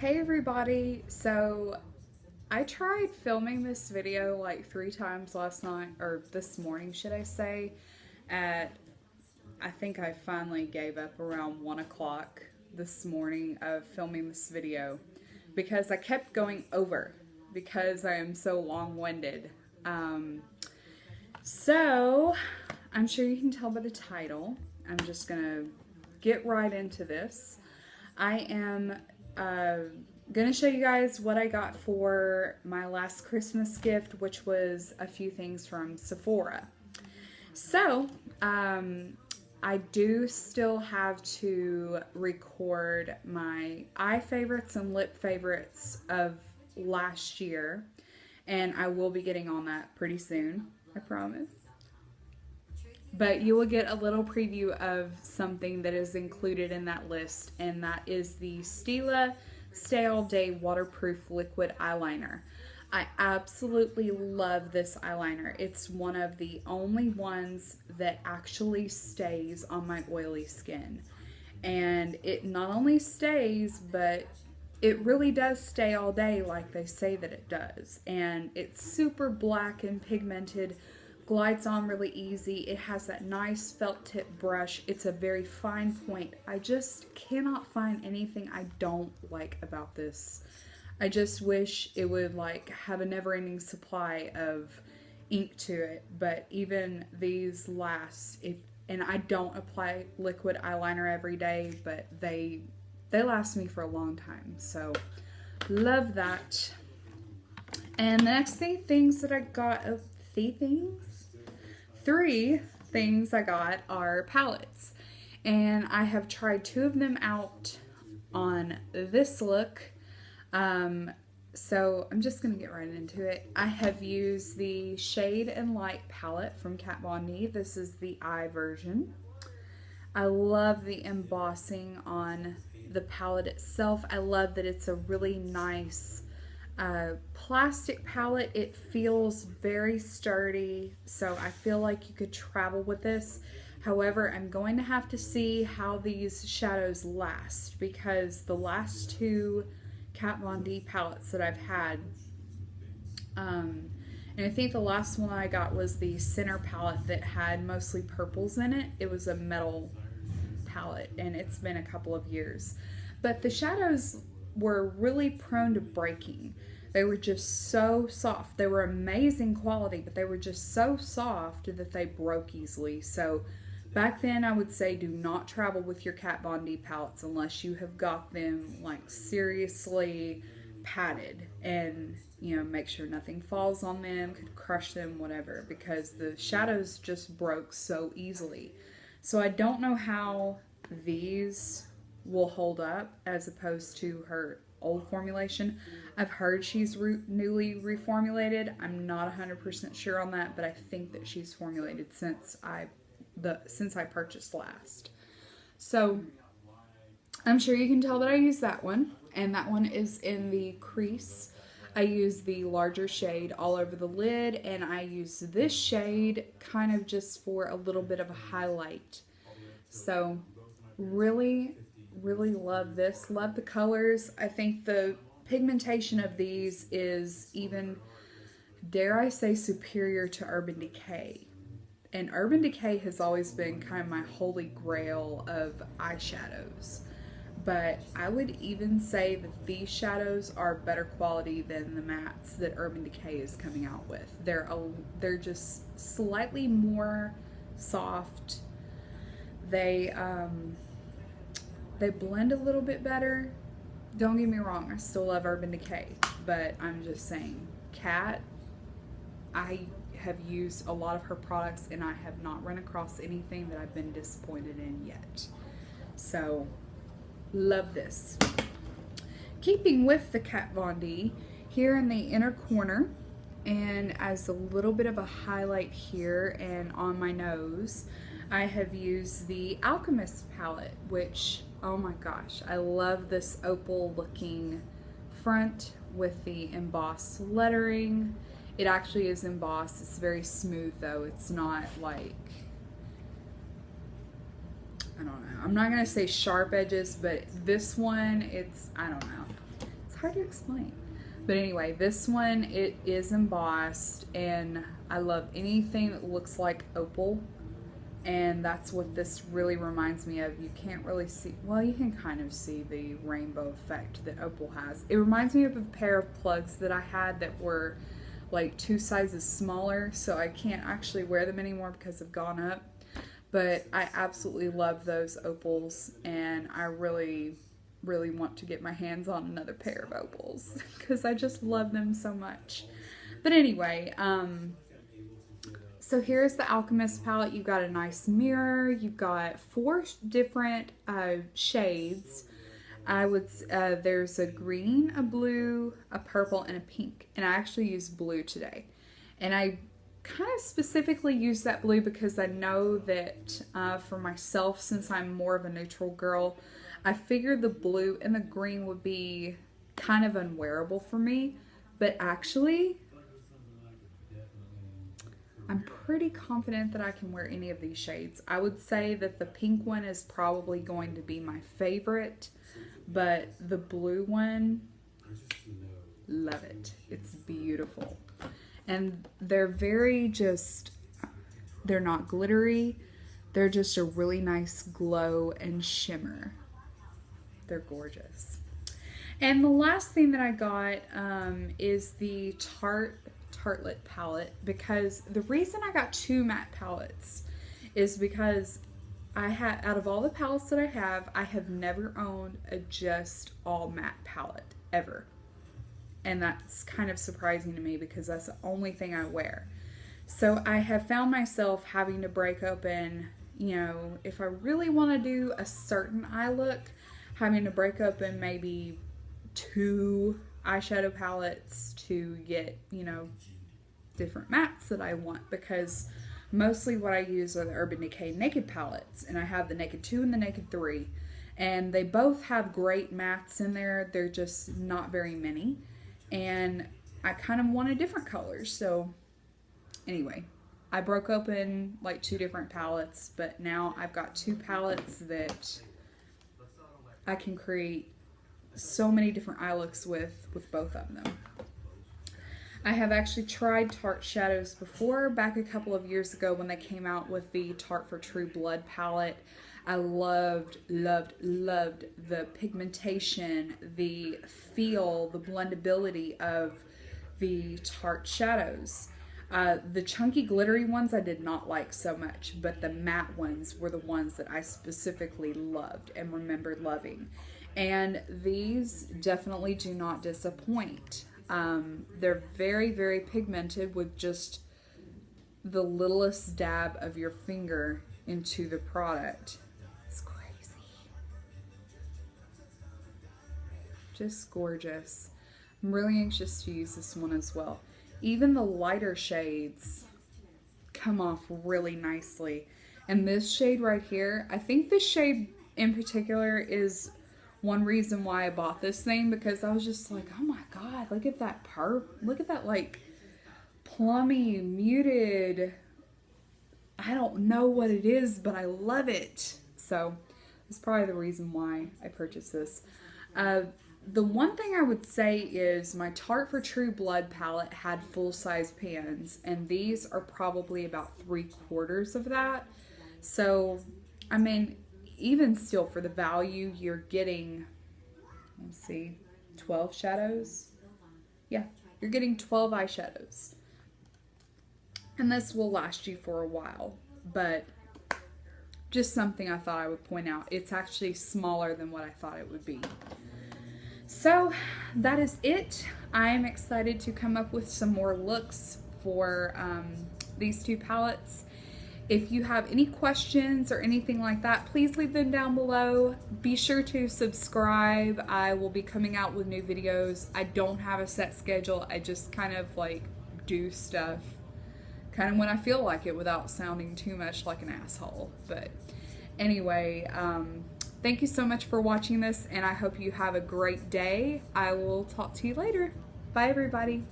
Hey everybody, so I tried filming this video like 3 times last night, or this morning should I say, I think I finally gave up around 1 o'clock this morning of filming this video because I kept going over because I am so long-winded. So I'm sure you can tell by the title. I'm just gonna get right into this. I am gonna show you guys what I got for my last Christmas gift, which was a few things from Sephora. So, I do still have to record my eye favorites and lip favorites of last year, and I will be getting on that pretty soon, I promise. But you will get a little preview of something that is included in that list, and that is the Stila Stay All Day Waterproof Liquid Eyeliner. I absolutely love this eyeliner. It's one of the only ones that actually stays on my oily skin. And it not only stays, but it really does stay all day like they say that it does. And it's super black and pigmented, glides on really easy. It has that nice felt tip brush. It's a very fine point. I just cannot find anything I don't like about this. I just wish it would like have a never-ending supply of ink to it, but even these last. And I don't apply liquid eyeliner every day, but they last me for a long time. So love that. And the next things that I got, three things I got are palettes, and I have tried 2 of them out on this look. So I'm just gonna get right into it. I have used the Shade and Light palette from Kat Von D. This is the eye version. I love the embossing on the palette itself. I love that it's a really nice plastic palette. It feels very sturdy, so I feel like you could travel with this. However, I'm going to have to see how these shadows last, because the last 2 Kat Von D palettes that I've had, and I think the last one I got was the center palette that had mostly purples in it. It was a metal palette, and it's been a couple of years. But the shadows were really prone to breaking. They were just so soft. They were amazing quality, but they were just so soft that they broke easily. So back then I would say do not travel with your Kat Von D palettes unless you have got them like seriously padded, and you know, make sure nothing falls on them, could crush them, whatever, because the shadows just broke so easily. So I don't know how these will hold up as opposed to her old formulation. I've heard she's newly reformulated. I'm not 100% sure on that, but I think that she's formulated since I purchased last. So I'm sure you can tell that I use that one, and that one is in the crease. I use the larger shade all over the lid, and I use this shade kind of just for a little bit of a highlight. So really love this. Love the colors. I think the pigmentation of these is even, dare I say, superior to Urban Decay. And Urban Decay has always been kind of my holy grail of eyeshadows. But I would even say that these shadows are better quality than the mattes that Urban Decay is coming out with. They're just slightly more soft. They blend a little bit better. Don't get me wrong, I still love Urban Decay, but I'm just saying, Kat, I have used a lot of her products and I have not run across anything that I've been disappointed in yet. So, love this. Keeping with the Kat Von D, here in the inner corner, and as a little bit of a highlight here and on my nose, I have used the Alchemist palette, which, oh my gosh, I love this opal looking front with the embossed lettering. It actually is embossed. It's very smooth though. It's not like, I don't know. I'm not going to say sharp edges, but this one, it's, I don't know. It's hard to explain. But anyway, this one, it is embossed, and I love anything that looks like opal. And that's what this really reminds me of. You can't really see, well, you can kind of see the rainbow effect that opal has. It reminds me of a pair of plugs that I had that were like 2 sizes smaller, so I can't actually wear them anymore because they've gone up. But I absolutely love those opals, and I really want to get my hands on another pair of opals because I just love them so much. But anyway, so here's the Alchemist palette. You've got a nice mirror. You've got 4 different shades. There's a green, a blue, a purple, and a pink. And I actually used blue today. And I kind of specifically use that blue because I know that for myself, since I'm more of a neutral girl, I figured the blue and the green would be kind of unwearable for me. But actually, I'm pretty confident that I can wear any of these shades. I would say that the pink one is probably going to be my favorite, but the blue one, love it. It's beautiful. And they're they're not glittery. They're just a really nice glow and shimmer. They're gorgeous. And the last thing that I got is the Tartelette palette, because the reason I got 2 matte palettes is because out of all the palettes that I have never owned a just all matte palette ever. And that's kind of surprising to me because that's the only thing I wear. So I have found myself having to break open, you know, if I really want to do a certain eye look, having to break open maybe 2 eyeshadow palettes to get, you know, different mattes that I want, because mostly what I use are the Urban Decay Naked palettes, and I have the Naked 2 and the Naked 3, and they both have great mattes in there. They're just not very many, and I kind of wanted different colors. So anyway, I broke open like 2 different palettes, but now I've got 2 palettes that I can create so many different eye looks with both of them. I have actually tried Tarte shadows before, back a couple of years ago when they came out with the Tarte for True Blood palette. I loved the pigmentation, the feel, the blendability of the Tarte shadows. The chunky glittery ones I did not like so much, but the matte ones were the ones that I specifically loved and remembered loving. And these definitely do not disappoint. They're very pigmented with just the littlest dab of your finger into the product. It's crazy. Just gorgeous. I'm really anxious to use this one as well. Even the lighter shades come off really nicely. And this shade right here, I think this shade in particular is one reason why I bought this thing, because I was just like, oh my god, look at that look at that like plummy, muted, I don't know what it is, but I love it. So it's probably the reason why I purchased this. The one thing I would say is my Tarte for True Blood palette had full-size pans, and these are probably about 3/4 of that. So, I mean, even still, for the value, you're getting, let's see, 12 shadows? Yeah, you're getting 12 eyeshadows. And this will last you for a while, but just something I thought I would point out. It's actually smaller than what I thought it would be. So, that is it. I'm excited to come up with some more looks for these 2 palettes. If you have any questions or anything like that, please leave them down below. Be sure to subscribe. I will be coming out with new videos. I don't have a set schedule. I just kind of like do stuff kind of when I feel like it without sounding too much like an asshole. But anyway, thank you so much for watching this, and I hope you have a great day. I will talk to you later. Bye, everybody.